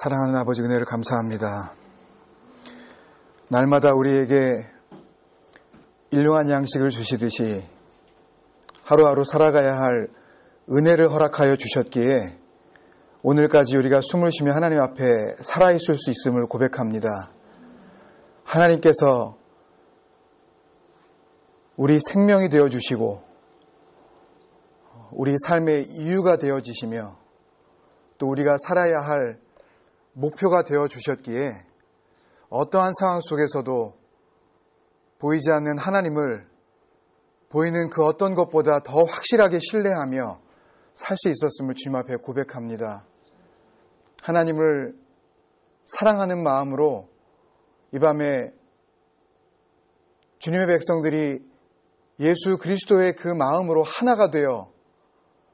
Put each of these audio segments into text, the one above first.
사랑하는 아버지, 은혜를 감사합니다. 날마다 우리에게 일용할 양식을 주시듯이 하루하루 살아가야 할 은혜를 허락하여 주셨기에 오늘까지 우리가 숨을 쉬며 하나님 앞에 살아있을 수 있음을 고백합니다. 하나님께서 우리 생명이 되어주시고 우리 삶의 이유가 되어주시며 또 우리가 살아야 할 목표가 되어주셨기에 어떠한 상황 속에서도 보이지 않는 하나님을 보이는 그 어떤 것보다 더 확실하게 신뢰하며 살 수 있었음을 주님 앞에 고백합니다. 하나님을 사랑하는 마음으로 이 밤에 주님의 백성들이 예수 그리스도의 그 마음으로 하나가 되어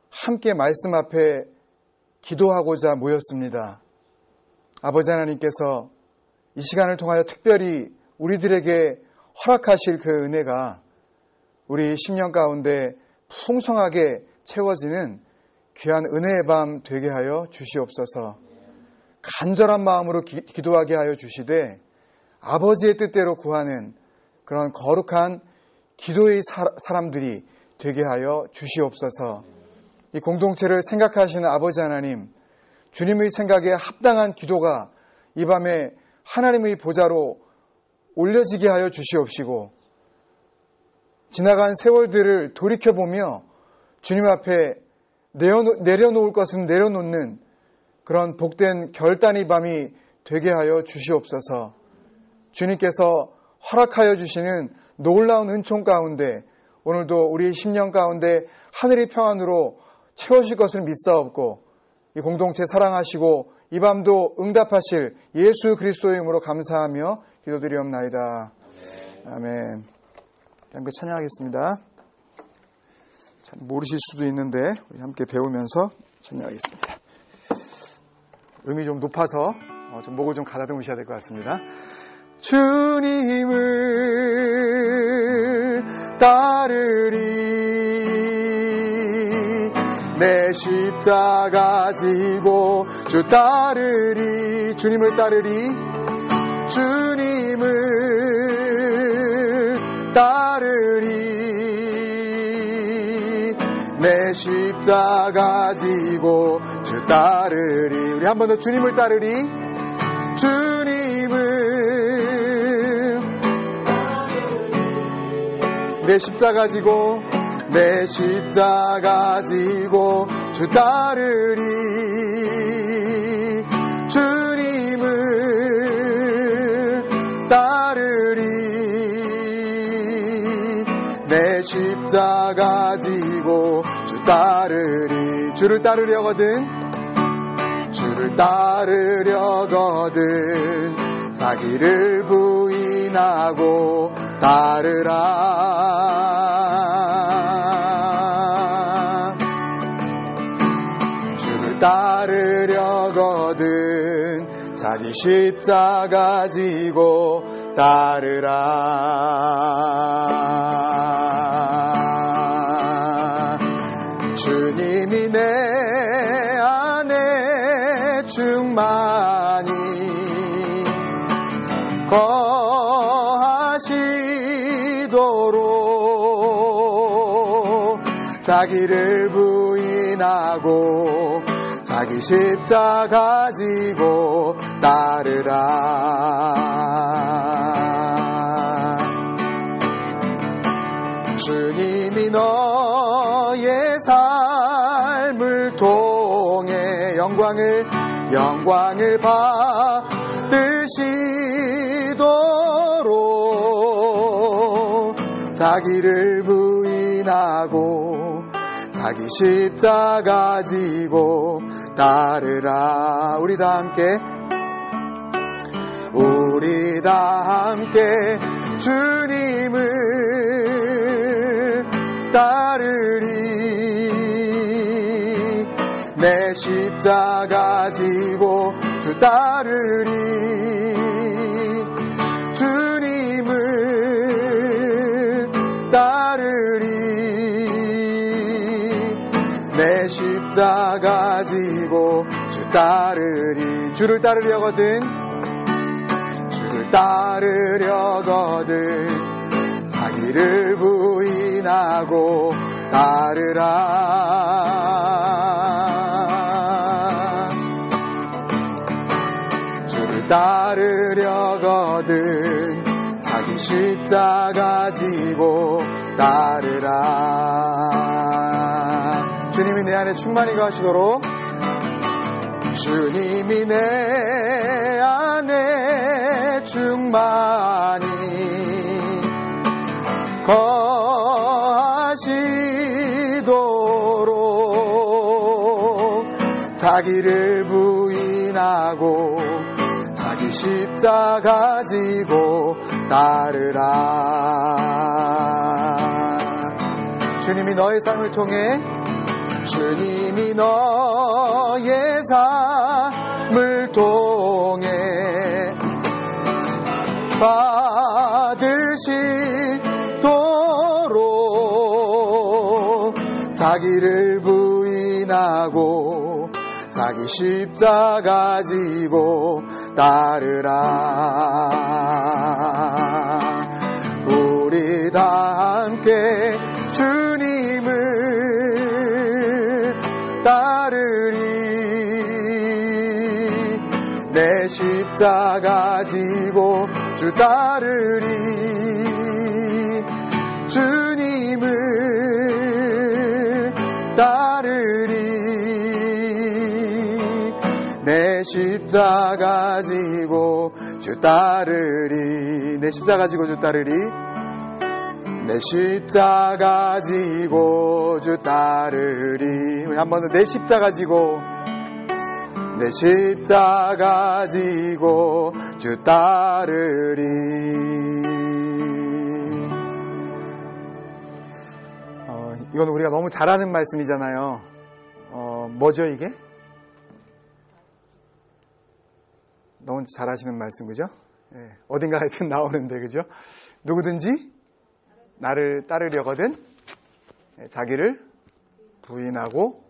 함께 말씀 앞에 기도하고자 모였습니다. 아버지 하나님께서 이 시간을 통하여 특별히 우리들에게 허락하실 그 은혜가 우리 10년 가운데 풍성하게 채워지는 귀한 은혜의 밤 되게 하여 주시옵소서. 간절한 마음으로 기도하게 하여 주시되 아버지의 뜻대로 구하는 그런 거룩한 기도의 사람들이 되게 하여 주시옵소서. 이 공동체를 생각하시는 아버지 하나님, 주님의 생각에 합당한 기도가 이 밤에 하나님의 보좌로 올려지게 하여 주시옵시고 지나간 세월들을 돌이켜보며 주님 앞에 내려놓을 것은 내려놓는 그런 복된 결단의 밤이 되게 하여 주시옵소서. 주님께서 허락하여 주시는 놀라운 은총 가운데 오늘도 우리 10년 가운데 하늘의 평안으로 채우실 것을 믿사옵고 이 공동체 사랑하시고 이 밤도 응답하실 예수 그리스도의 이름으로 감사하며 기도드리옵나이다. 아멘. 함께 찬양하겠습니다. 잘 모르실 수도 있는데 우리 함께 배우면서 찬양하겠습니다. 음이 좀 높아서 좀 목을 좀 가다듬으셔야 될 것 같습니다. 주님을 따르리 내 십자가 지고 주 따르리 주님을 따르리 주님을 따르리 내 십자가 지고 주 따르리 우리 한 번 더 주님을 따르리 주님을 내 십자가 지고 내 십자가 지고 주 따르리 주님을 따르리 내 십자가 지고 주 따르리 주를 따르려거든 자기를 부인하고 따르라 주를 따르려거든 자기 십자가 지고 따르라 주님이 내 안에 충만히 거하시도록 자기를 부인하고 자기 십자가 지고 따르라 주님이 너의 삶을 통해 영광을 받으시도록 자기를 부인하고 자기 십자가 지고 따르라 우리 다 함께 주님을 따르리 내 십자가 지고 주 따르리 주님을 따르리 내 십자가 지고 주 따르리. 주를 따르려거든 자기를 부인하고 따르라. 주를 따르려거든 자기 십자가 지고 따르라. 주님이 내 안에 충만히 거하시도록, 주님이 내 안에 충만히 거하시도록 자기를 부인하고 자기 십자가 지고 따르라. 주님이 너의 삶을 통해, 주님이 너의 삶을 통해 받으시도록 자기를 부인하고 자기 십자가 지고 따르라. 우리 다 함께 주님을 따르리. 내 십자가 지고 주 따르리. 주님을 따르리. 내 십자가 지고 주 따르리. 내 십자가 지고 주 따르리. 내 십자가 지고 주 따르리. 우리 한 번 더 내 십자가 지고, 내 십자가 지고 주 따르리. 이건 우리가 너무 잘 아는 말씀이잖아요. 뭐죠 이게? 너무 잘 아시는 말씀, 그죠? 예, 어딘가 하여튼 나오는데, 그죠? 누구든지 나를 따르려거든 자기를 부인하고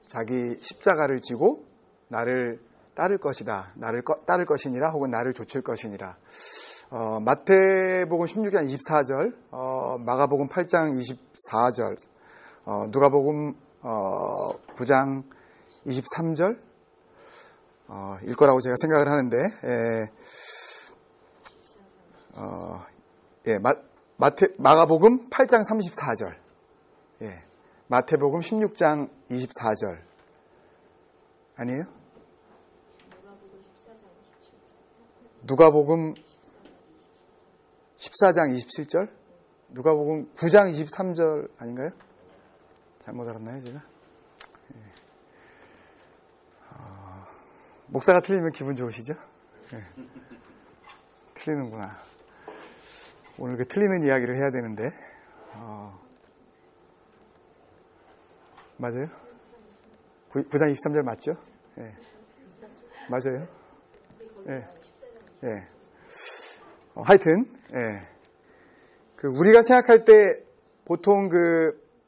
자기 십자가를 지고 나를 따를 것이다. 나를 따를 것이니라, 혹은 나를 좇을 것이니라. 마태복음 16장 24절, 마가복음 8장 24절, 누가복음 9장 23절 일 거라고 제가 생각을 하는데, 마가복음 8장 34절, 마태복음 16장 24절 아니에요? 누가복음 14장 27절? 누가복음 9장 23절 아닌가요? 잘못 알았나요, 제가? 목사가 틀리면 기분 좋으시죠? 틀리는구나. 오늘 그 틀리는 이야기를 해야 되는데, 맞아요? 9장 23절 맞죠? 예. 맞아요? 예. 예. 하여튼, 예. 우리가 생각할 때 보통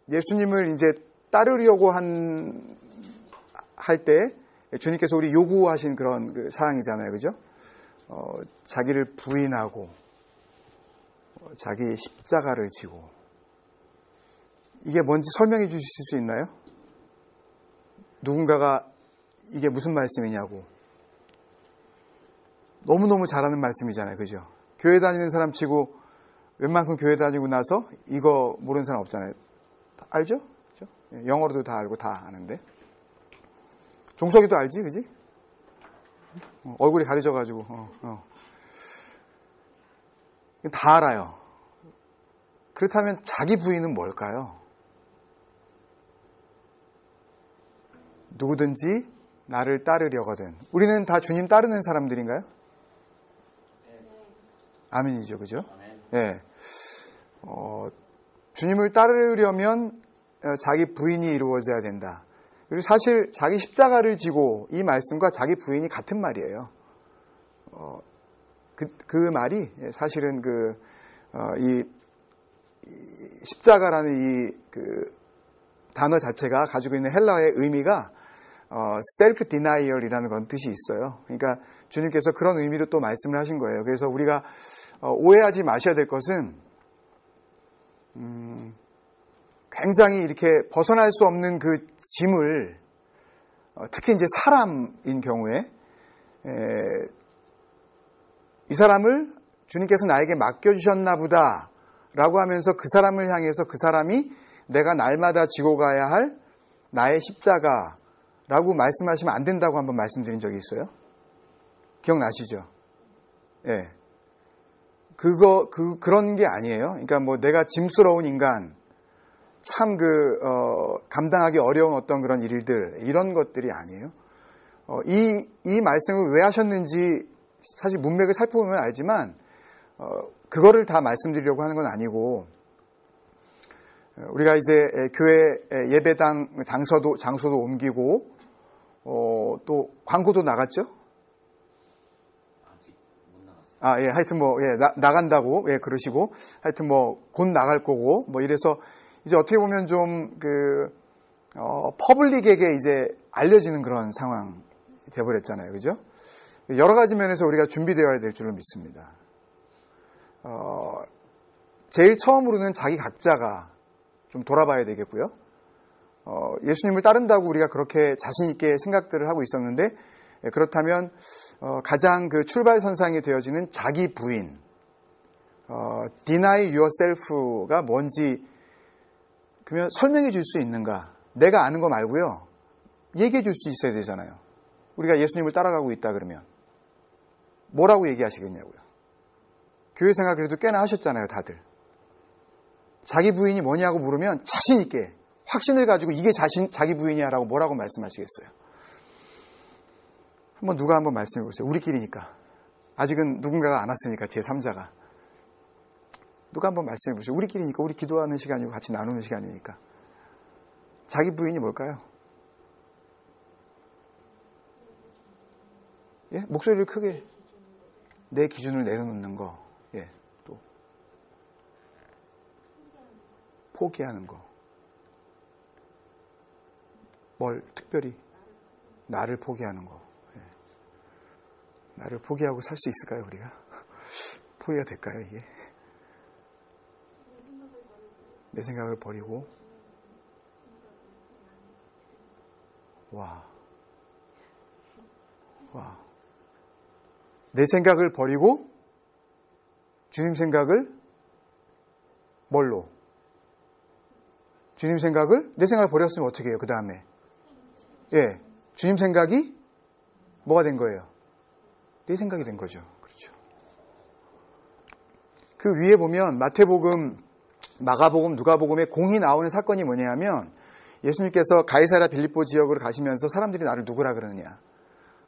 예수님을 이제 따르려고 할 때 주님께서 우리 요구하신 그런 사항이잖아요. 그죠? 자기를 부인하고, 자기 십자가를 지고. 이게 뭔지 설명해 주실 수 있나요? 누군가가 이게 무슨 말씀이냐고. 너무너무 잘하는 말씀이잖아요. 그죠? 교회 다니는 사람 치고 웬만큼 교회 다니고 나서 이거 모르는 사람 없잖아요. 알죠? 그죠? 영어로도 다 알고 다 아는데. 종석이도 알지? 그지? 얼굴이 가려져가지고. 다 알아요. 그렇다면 자기 부인은 뭘까요? 누구든지 나를 따르려거든. 우리는 다 주님 따르는 사람들인가요? 아멘이죠. 그죠? 예. 주님을 따르려면 자기 부인이 이루어져야 된다. 그리고 사실 자기 십자가를 지고 이 말씀과 자기 부인이 같은 말이에요. 그 말이 사실은 이 십자가라는 이 단어 자체가 가지고 있는 헬라어의 의미가 self denial이라는 건 뜻이 있어요. 그러니까 주님께서 그런 의미로 또 말씀을 하신 거예요. 그래서 우리가 오해하지 마셔야 될 것은 굉장히 이렇게 벗어날 수 없는 그 짐을 특히 이제 사람인 경우에 이 사람을 주님께서 나에게 맡겨주셨나 보다 라고 하면서 그 사람을 향해서 그 사람이 내가 날마다 지고 가야 할 나의 십자가라고 말씀하시면 안 된다고 한번 말씀드린 적이 있어요. 기억나시죠? 예. 그런 게 아니에요. 그러니까 뭐 내가 짐스러운 인간, 참 감당하기 어려운 어떤 그런 일들, 이런 것들이 아니에요. 이 말씀을 왜 하셨는지 사실 문맥을 살펴보면 알지만, 그거를 다 말씀드리려고 하는 건 아니고, 우리가 이제 교회 예배당 장소도 옮기고, 또 광고도 나갔죠? 아직 못 나갔어요. 예, 하여튼 나간다고, 예, 그러시고, 하여튼 곧 나갈 거고, 이래서 이제 어떻게 보면 좀 퍼블릭에게 이제 알려지는 그런 상황이 되어버렸잖아요. 그죠? 여러 가지 면에서 우리가 준비되어야 될 줄로 믿습니다. 제일 처음으로는 자기 각자가 좀 돌아봐야 되겠고요. 예수님을 따른다고 우리가 그렇게 자신있게 생각들을 하고 있었는데, 그렇다면, 가장 출발선상이 되어지는 자기 부인, deny yourself가 뭔지, 그러면 설명해 줄 수 있는가? 내가 아는 거 말고요. 얘기해 줄 수 있어야 되잖아요. 우리가 예수님을 따라가고 있다 그러면. 뭐라고 얘기하시겠냐고요. 교회 생활 그래도 꽤나 하셨잖아요, 다들. 자기 부인이 뭐냐고 물으면 자신 있게 확신을 가지고 이게 자기 부인이야라고 뭐라고 말씀하시겠어요? 누가 한번 말씀해 보세요. 우리끼리니까. 아직은 누군가가 안 왔으니까 제3자가. 누가 한번 말씀해 보세요. 우리끼리니까, 우리 기도하는 시간이고 같이 나누는 시간이니까. 자기 부인이 뭘까요? 예? 목소리를 크게. 내 기준을 내려놓는 거. 예, 또. 포기하는 거. 뭘 특별히? 나를 포기하는 거. 예. 나를 포기하고 살 수 있을까요, 우리가? 포기가 될까요, 이게? 내 생각을 버리고. 와. 내 생각을 버리고 주님 생각을 뭘로? 주님 생각을, 내 생각을 버렸으면 어떻게 해요? 그 다음에. 예. 주님 생각이 뭐가 된 거예요? 내 생각이 된 거죠. 그렇죠. 그 위에 보면 마태복음, 마가복음, 누가복음에 공이 나오는 사건이 뭐냐면 예수님께서 가이사랴 빌립보 지역으로 가시면서 사람들이 나를 누구라 그러느냐.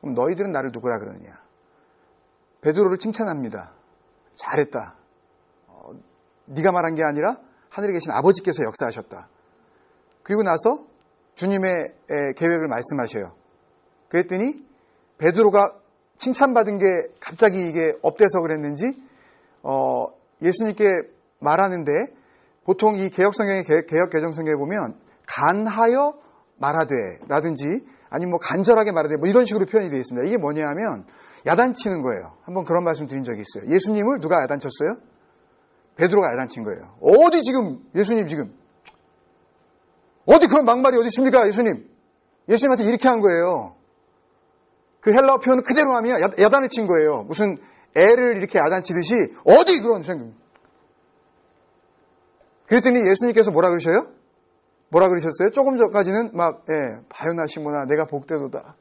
그럼 너희들은 나를 누구라 그러느냐. 베드로를 칭찬합니다. 잘했다. 네가 말한 게 아니라 하늘에 계신 아버지께서 역사하셨다. 그리고 나서 주님의 계획을 말씀하셔요. 그랬더니 베드로가 칭찬받은 게 갑자기 이게 업돼서 그랬는지 예수님께 말하는데 보통 이 개혁성경의 개혁개정성경에 보면 간하여 말하되 라든지 아니면 간절하게 말하되 이런 식으로 표현이 되어 있습니다. 이게 뭐냐 하면 야단치는 거예요. 한번 그런 말씀 드린 적이 있어요. 예수님을 누가 야단쳤어요? 베드로가 야단친 거예요. 어디 지금 예수님 지금 어디 그런 막말이 어디 있습니까? 예수님한테 이렇게 한 거예요. 그 헬라어 표현을 그대로 하면 야단을 친 거예요. 무슨 애를 이렇게 야단치듯이 어디 그런 생각. 그랬더니 예수님께서 뭐라 그러셔요? 뭐라 그러셨어요? 조금 전까지는 바요나 시모나 내가 복되도다.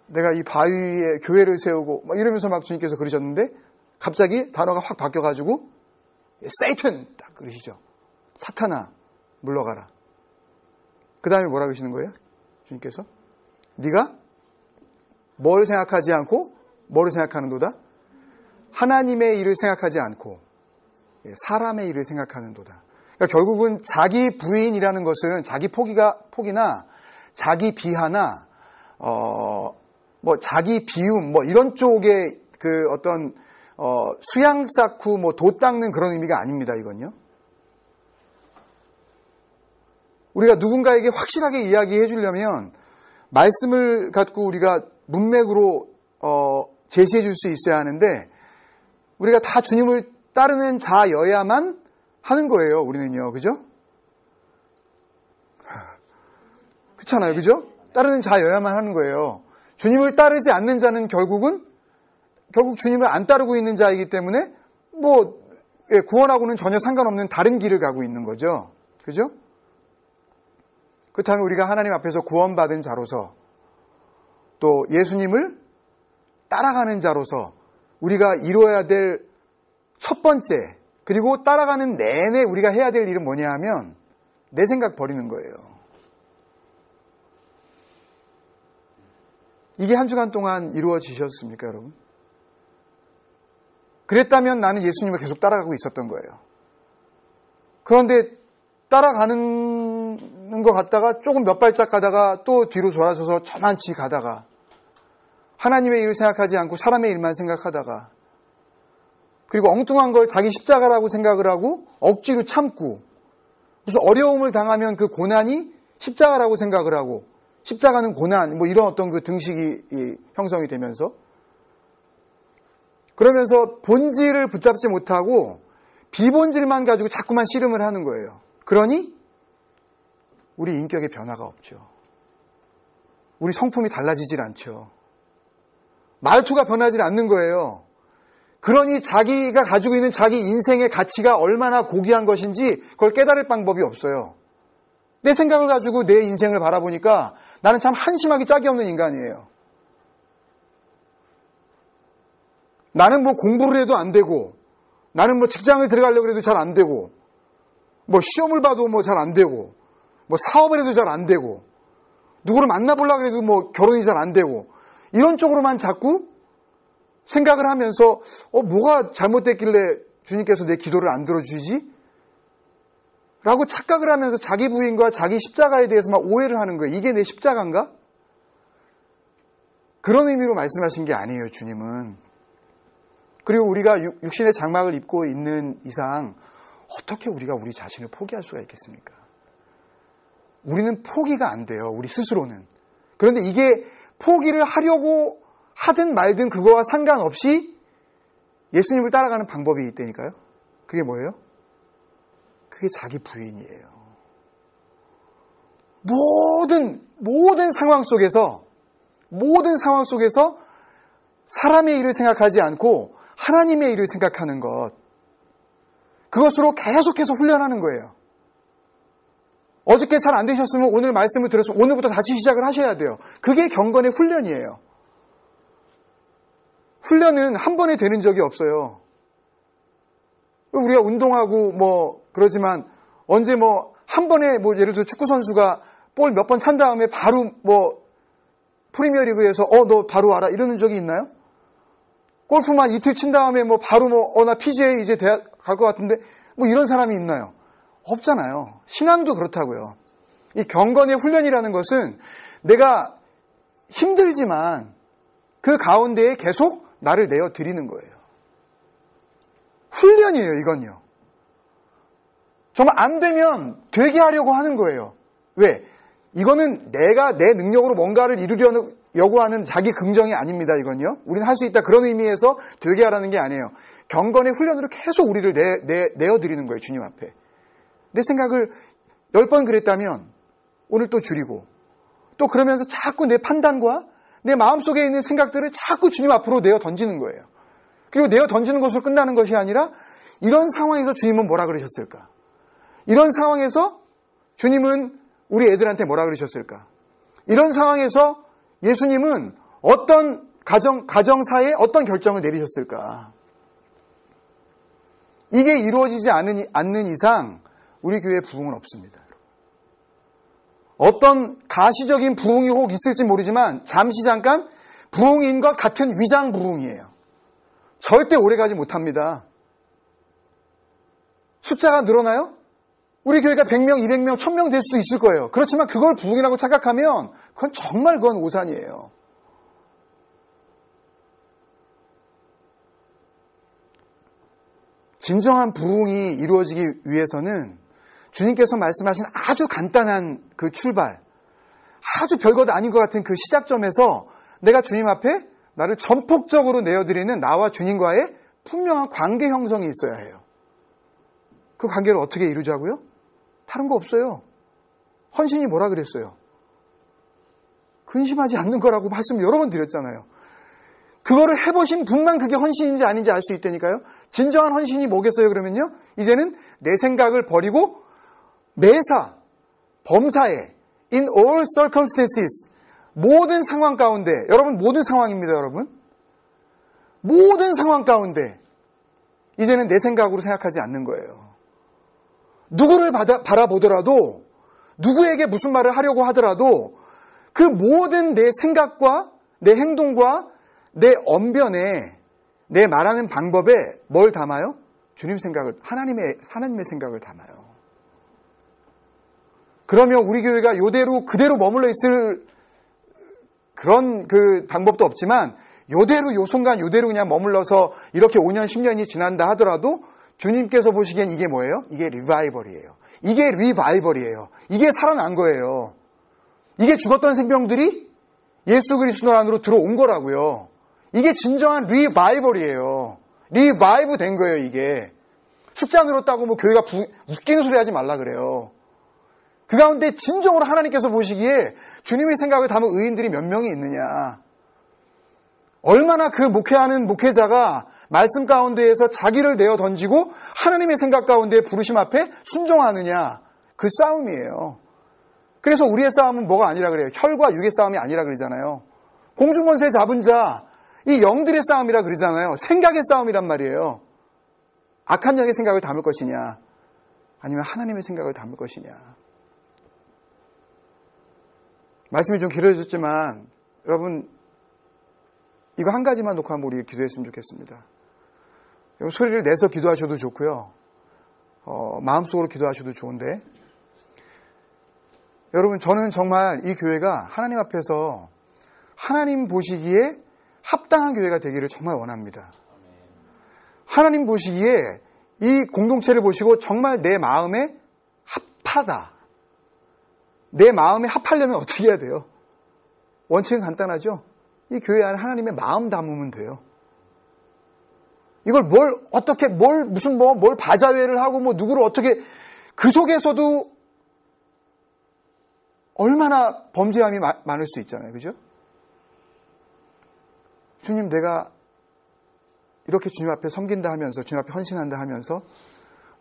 내가 이 바위에 교회를 세우고 이러면서 주님께서 그러셨는데 갑자기 단어가 확 바뀌어가지고 세이튼 딱 그러시죠. 사탄아 물러가라. 그 다음에 뭐라 그러시는 거예요? 주님께서 네가 뭘 생각하지 않고 뭐를 생각하는도다? 하나님의 일을 생각하지 않고 사람의 일을 생각하는도다. 그러니까 결국은 자기 부인이라는 것은 자기 포기나 자기 비하나 자기 비움 이런 쪽의 그 어떤 수양 쌓고 도 닦는 그런 의미가 아닙니다. 이건요. 우리가 누군가에게 확실하게 이야기해 주려면 말씀을 갖고 우리가 문맥으로 제시해 줄 수 있어야 하는데 우리가 다 주님을 따르는 자여야만 하는 거예요. 우리는요. 그죠? 그렇잖아요. 그죠? 따르는 자여야만 하는 거예요. 주님을 따르지 않는 자는 결국 주님을 안 따르고 있는 자이기 때문에 구원하고는 전혀 상관없는 다른 길을 가고 있는 거죠. 그죠? 그렇다면 우리가 하나님 앞에서 구원받은 자로서 또 예수님을 따라가는 자로서 우리가 이루어야 될 첫 번째, 그리고 따라가는 내내 우리가 해야 될 일은 뭐냐 하면 내 생각 버리는 거예요. 이게 한 주간 동안 이루어지셨습니까, 여러분? 그랬다면 나는 예수님을 계속 따라가고 있었던 거예요. 그런데 따라가는 것 같다가 조금 몇 발짝 가다가 또 뒤로 돌아서서 저만치 가다가 하나님의 일을 생각하지 않고 사람의 일만 생각하다가 그리고 엉뚱한 걸 자기 십자가라고 생각을 하고 억지로 참고 무슨 어려움을 당하면 그 고난이 십자가라고 생각을 하고 십자가는 고난 이런 어떤 그 등식이 형성이 되면서 그러면서 본질을 붙잡지 못하고 비본질만 가지고 자꾸만 씨름을 하는 거예요. 그러니 우리 인격의 변화가 없죠. 우리 성품이 달라지질 않죠. 말투가 변하지 않는 거예요. 그러니 자기가 가지고 있는 자기 인생의 가치가 얼마나 고귀한 것인지 그걸 깨달을 방법이 없어요. 내 생각을 가지고 내 인생을 바라보니까 나는 참 한심하기 짝이 없는 인간이에요. 나는 공부를 해도 안 되고 나는 직장을 들어가려고 해도 잘 안 되고 시험을 봐도 잘 안 되고 사업을 해도 잘 안 되고 누구를 만나보려고 해도 결혼이 잘 안 되고 이런 쪽으로만 자꾸 생각을 하면서 뭐가 잘못됐길래 주님께서 내 기도를 안 들어주시지? 라고 착각을 하면서 자기 부인과 자기 십자가에 대해서 막 오해를 하는 거예요. 이게 내 십자가인가? 그런 의미로 말씀하신 게 아니에요, 주님은. 그리고 우리가 육신의 장막을 입고 있는 이상 어떻게 우리가 우리 자신을 포기할 수가 있겠습니까? 우리는 포기가 안 돼요, 우리 스스로는. 그런데 이게 포기를 하려고 하든 말든 그거와 상관없이 예수님을 따라가는 방법이 있다니까요. 그게 뭐예요? 그게 자기 부인이에요. 모든 상황 속에서 사람의 일을 생각하지 않고 하나님의 일을 생각하는 것, 그것으로 계속해서 훈련하는 거예요. 어저께 잘 안 되셨으면 오늘 말씀을 들었으면 오늘부터 다시 시작을 하셔야 돼요. 그게 경건의 훈련이에요. 훈련은 한 번에 되는 적이 없어요. 우리가 운동하고 그러지만 언제 한 번에 예를 들어 축구 선수가 볼 몇 번 찬 다음에 바로 프리미어리그에서 너 바로 와라 이러는 적이 있나요? 골프만 이틀 친 다음에 바로 나 PGA 이제 갈 것 같은데 이런 사람이 있나요? 없잖아요. 신앙도 그렇다고요. 이 경건의 훈련이라는 것은 내가 힘들지만 그 가운데에 계속 나를 내어 드리는 거예요. 훈련이에요, 이건요. 정말 안 되면 되게 하려고 하는 거예요. 왜? 이거는 내가 내 능력으로 뭔가를 이루려고 하는 자기 긍정이 아닙니다, 이건요. 우리는 할 수 있다 그런 의미에서 되게 하라는 게 아니에요. 경건의 훈련으로 계속 우리를 내어드리는 거예요, 주님 앞에. 내 생각을 10번 그랬다면 오늘 또 줄이고 또 그러면서 자꾸 내 판단과 내 마음속에 있는 생각들을 자꾸 주님 앞으로 내어 던지는 거예요. 그리고 내어 던지는 것으로 끝나는 것이 아니라 이런 상황에서 주님은 뭐라 그러셨을까? 이런 상황에서 주님은 우리 애들한테 뭐라 그러셨을까? 이런 상황에서 예수님은 어떤 가정사에 어떤 결정을 내리셨을까? 이게 이루어지지 않는 이상 우리 교회에 부흥은 없습니다. 어떤 가시적인 부흥이 혹 있을지 모르지만 잠시 잠깐 부흥인 것 같은 위장 부흥이에요. 절대 오래가지 못합니다. 숫자가 늘어나요? 우리 교회가 100명, 200명, 1000명 될 수도 있을 거예요. 그렇지만 그걸 부흥이라고 착각하면 그건 오산이에요. 진정한 부흥이 이루어지기 위해서는 주님께서 말씀하신 아주 간단한 그 출발, 아주 별것 아닌 것 같은 그 시작점에서 내가 주님 앞에 나를 전폭적으로 내어드리는 나와 주님과의 분명한 관계 형성이 있어야 해요. 그 관계를 어떻게 이루자고요? 다른 거 없어요. 헌신이 뭐라 그랬어요? 근심하지 않는 거라고 말씀 여러 번 드렸잖아요. 그거를 해보신 분만 그게 헌신인지 아닌지 알 수 있다니까요. 진정한 헌신이 뭐겠어요 그러면요? 이제는 내 생각을 버리고 매사, 범사에 in all circumstances, 모든 상황 가운데, 여러분 모든 상황입니다 여러분. 모든 상황 가운데 이제는 내 생각으로 생각하지 않는 거예요. 누구를 바라보더라도, 누구에게 무슨 말을 하려고 하더라도 그 모든 내 생각과 내 행동과 내 언변에, 내 말하는 방법에 뭘 담아요? 주님 생각을, 하나님의 생각을 담아요. 그러면 우리 교회가 요대로 그대로 머물러 있을 그런 그 방법도 없지만 요대로 요 순간 요대로 그냥 머물러서 이렇게 5년 10년이 지난다 하더라도 주님께서 보시기엔 이게 뭐예요? 이게 리바이벌이에요. 이게 리바이벌이에요. 이게 살아난 거예요. 이게 죽었던 생명들이 예수 그리스도 안으로 들어온 거라고요. 이게 진정한 리바이벌이에요. 리바이브 된 거예요, 이게. 숫자 늘었다고 뭐 교회가 웃기는 소리 하지 말라 그래요. 그 가운데 진정으로 하나님께서 보시기에 주님의 생각을 담은 의인들이 몇 명이 있느냐. 얼마나 그 목회하는 목회자가 말씀 가운데에서 자기를 내어 던지고 하나님의 생각 가운데 부르심 앞에 순종하느냐. 그 싸움이에요. 그래서 우리의 싸움은 뭐가 아니라 그래요. 혈과 육의 싸움이 아니라 그러잖아요. 공중권세 잡은 자, 이 영들의 싸움이라 그러잖아요. 생각의 싸움이란 말이에요. 악한 영의 생각을 담을 것이냐, 아니면 하나님의 생각을 담을 것이냐. 말씀이 좀 길어졌지만 여러분 이거 한 가지만 놓고 한번 우리 기도했으면 좋겠습니다. 소리를 내서 기도하셔도 좋고요. 마음속으로 기도하셔도 좋은데, 여러분 저는 정말 이 교회가 하나님 앞에서 하나님 보시기에 합당한 교회가 되기를 정말 원합니다. 하나님 보시기에 이 공동체를 보시고 정말 내 마음에 합하다. 내 마음에 합하려면 어떻게 해야 돼요? 원칙은 간단하죠. 이 교회 안에 하나님의 마음 담으면 돼요. 이걸 뭘 바자회를 하고 누구를 어떻게, 그 속에서도 얼마나 범죄함이 많을 수 있잖아요. 그죠? 주님, 내가 이렇게 주님 앞에 섬긴다 하면서, 주님 앞에 헌신한다 하면서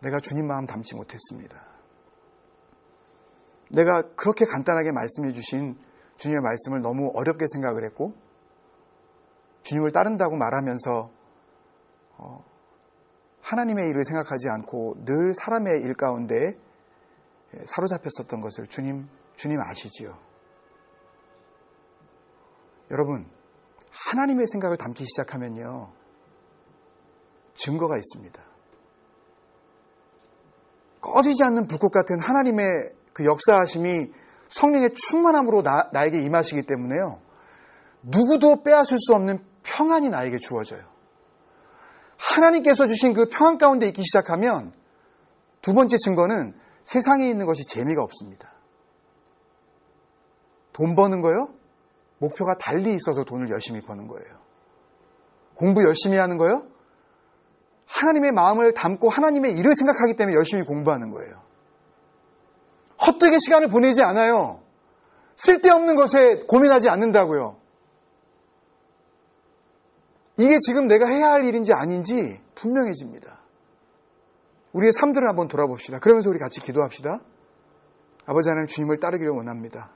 내가 주님 마음 담지 못했습니다. 내가 그렇게 간단하게 말씀해 주신 주님의 말씀을 너무 어렵게 생각을 했고, 주님을 따른다고 말하면서 하나님의 일을 생각하지 않고 늘 사람의 일 가운데 사로잡혔었던 것을 주님 아시지요. 여러분, 하나님의 생각을 담기 시작하면요, 증거가 있습니다. 꺼지지 않는 불꽃 같은 하나님의 그 역사하심이 성령의 충만함으로 나에게 임하시기 때문에요, 누구도 빼앗을 수 없는 평안이 나에게 주어져요. 하나님께서 주신 그 평안 가운데 있기 시작하면 두 번째 증거는 세상에 있는 것이 재미가 없습니다. 돈 버는 거요? 목표가 달리 있어서 돈을 열심히 버는 거예요. 공부 열심히 하는 거요? 하나님의 마음을 담고 하나님의 일을 생각하기 때문에 열심히 공부하는 거예요. 헛되게 시간을 보내지 않아요. 쓸데없는 것에 고민하지 않는다고요. 이게 지금 내가 해야 할 일인지 아닌지 분명해집니다. 우리의 삶들을 한번 돌아봅시다. 그러면서 우리 같이 기도합시다. 아버지 하나님, 주님을 따르기를 원합니다.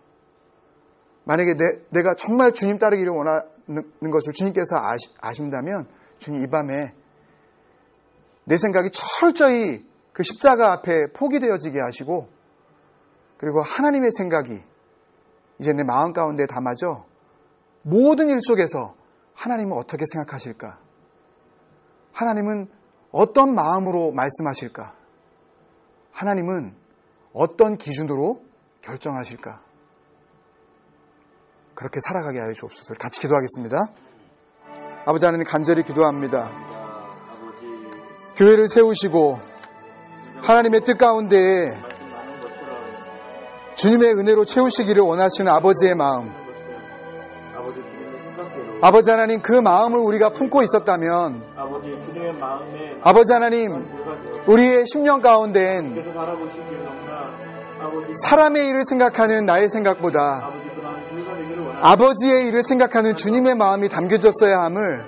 만약에 내가 정말 주님 따르기를 원하는 것을 주님께서 아신다면 주님, 이 밤에 내 생각이 철저히 그 십자가 앞에 포기되어지게 하시고, 그리고 하나님의 생각이 이제 내 마음 가운데 담아져 모든 일 속에서 하나님은 어떻게 생각하실까? 하나님은 어떤 마음으로 말씀하실까? 하나님은 어떤 기준으로 결정하실까? 그렇게 살아가게 하여 주옵소서. 같이 기도하겠습니다. 아버지 하나님, 간절히 기도합니다. 교회를 세우시고 하나님의 뜻 가운데에 주님의 은혜로 채우시기를 원하시는 아버지의 마음, 아버지 주님의 생각대로 아버지 하나님, 그 마음을 우리가 품고 있었다면 아버지 주님의 마음에 아버지 하나님, 우리의 10년 가운데엔 계속 바라보시기를 너무나 아버지 사람의 일을 생각하는 나의 생각보다 아버지 그러한 교회가 되기를 원하는 아버지의 일을 생각하는 주님의 마음이 담겨졌어야 함을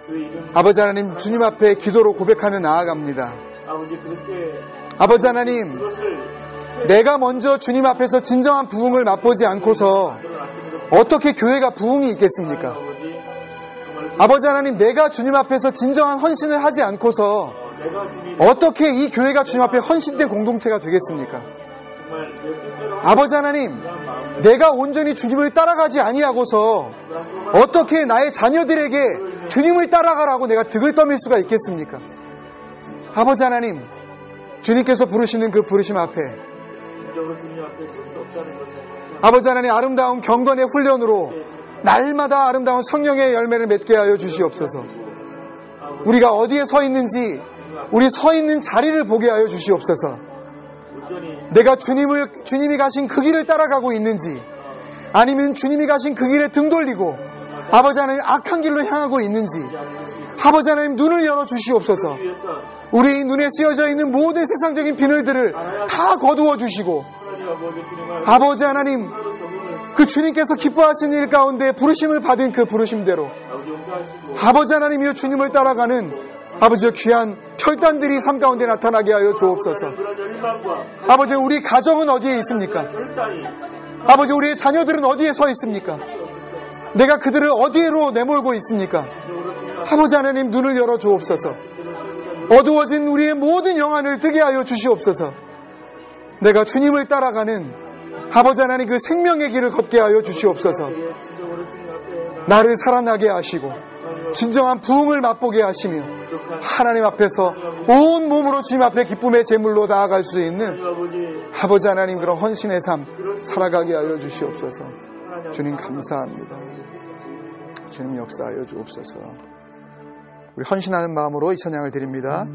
그 이름 아버지 하나님, 주님 앞에 기도로 고백하며 나아갑니다. 아버지 그렇게 아버지 하나님, 그것을 내가 먼저 주님 앞에서 진정한 부흥을 맛보지 않고서 어떻게 교회가 부흥이 있겠습니까? 아버지 정말 아버지 하나님, 내가 주님 앞에서 진정한 헌신을 하지 않고서 내가 주님 어떻게 이 교회가 주님 앞에 헌신된 공동체가 되겠습니까? 정말 내 뜻대로 아버지 하나님, 내가 온전히 주님을 따라가지 아니하고서 어떻게 나의 자녀들에게 주님을 따라가라고 내가 득을 떠밀 수가 있겠습니까? 아버지 하나님, 주님께서 부르시는 그 부르심 앞에 진정으로 주님 앞에 설 수 없다는 것을 아버지 하나님, 아름다운 경건의 훈련으로 날마다 아름다운 성령의 열매를 맺게 하여 주시옵소서. 우리가 어디에 서 있는지 우리 서 있는 자리를 보게 하여 주시옵소서. 내가 주님이 가신 그 길을 따라가고 있는지, 아니면 주님이 가신 그 길에 등 돌리고 아버지 하나님 악한 길로 향하고 있는지 아버지 하나님 눈을 열어 주시옵소서. 우리 눈에 쓰여져 있는 모든 세상적인 비늘들을 다 거두어 주시고 아버지 하나님, 그 주님께서 기뻐하신 일 가운데 부르심을 받은 그 부르심대로 아버지 하나님이여 주님을 따라가는 아버지의 귀한 혈단들이 삶 가운데 나타나게 하여 주옵소서. 아버지, 우리 가정은 어디에 있습니까? 아버지, 우리의 자녀들은 어디에 서 있습니까? 내가 그들을 어디로 내몰고 있습니까? 아버지 하나님, 눈을 열어 주옵소서. 어두워진 우리의 모든 영안을 뜨게 하여 주시옵소서. 내가 주님을 따라가는 아버지 하나님 그 생명의 길을 걷게 하여 주시옵소서. 나를 살아나게 하시고 진정한 부흥을 맛보게 하시며 하나님 앞에서 온 몸으로 주님 앞에 기쁨의 제물로 나아갈 수 있는 아버지 하나님 그런 헌신의 삶 살아가게 하여 주시옵소서. 주님 감사합니다. 주님 역사하여 주옵소서. 우리 헌신하는 마음으로 이 찬양을 드립니다.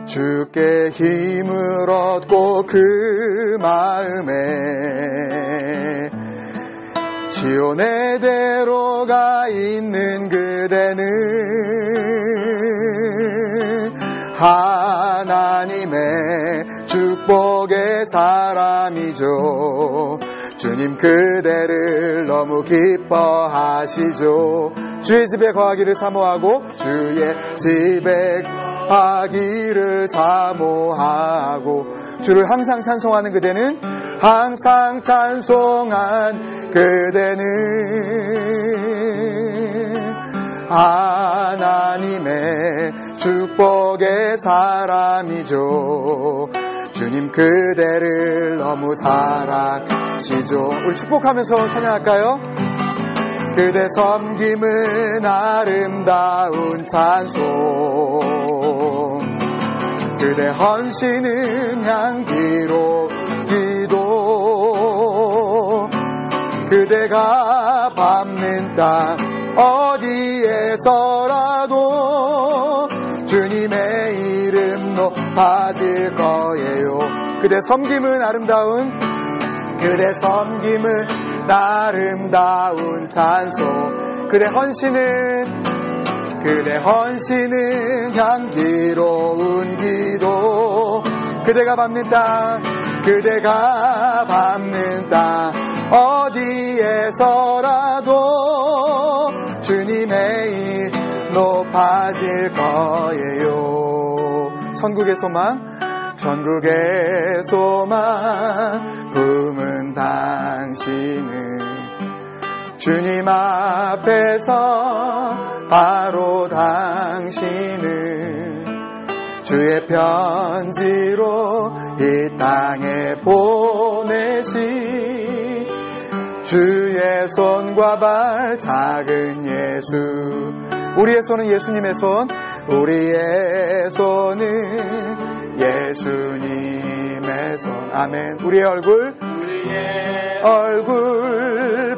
주께 힘을 얻고 그 마음에 시온의 대로가 있는 그대는 하나님의 축복의 사람이죠. 주님 그대를 너무 기뻐하시죠. 주의 집에 거하기를 사모하고 주의 집에 거하기를 사모하고 주를 항상 찬송하는 그대는 항상 찬송한 그대는 하나님의 축복의 사람이죠. 주님 그대를 너무 사랑하시죠. 우리 축복하면서 찬양할까요? 그대 섬김은 아름다운 찬송, 그대 헌신은 향기로 기도, 그대가 밟는 땅 어디에서라도 주님의 이름 높아질 거예요. 그대 섬김은 아름다운, 그대 섬김은 아름다운 찬송, 그대 헌신은 향기로운 기도, 그대가 밟는 땅 어디에서라도 주님의 이름 높아질 거예요. 천국의 소망 품은 당신은 주님 앞에서 바로 당신은 주의 편지로 이 땅에 보내신 주의 손과 발 작은 예수. 우리의 손은 예수님의 손, 우리의 손은 예수님의 손. 아멘. 우리의 얼굴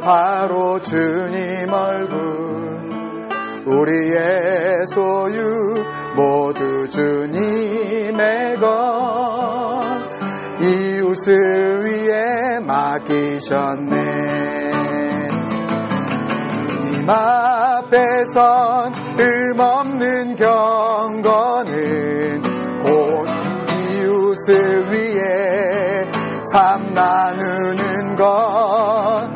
바로 주님 얼굴, 우리의 소유 모두 주님의 것, 이웃을 위해 맡기셨네. 주님 앞에선 흠없는 경건은 곧 이웃을 위해 삶 나누는 것.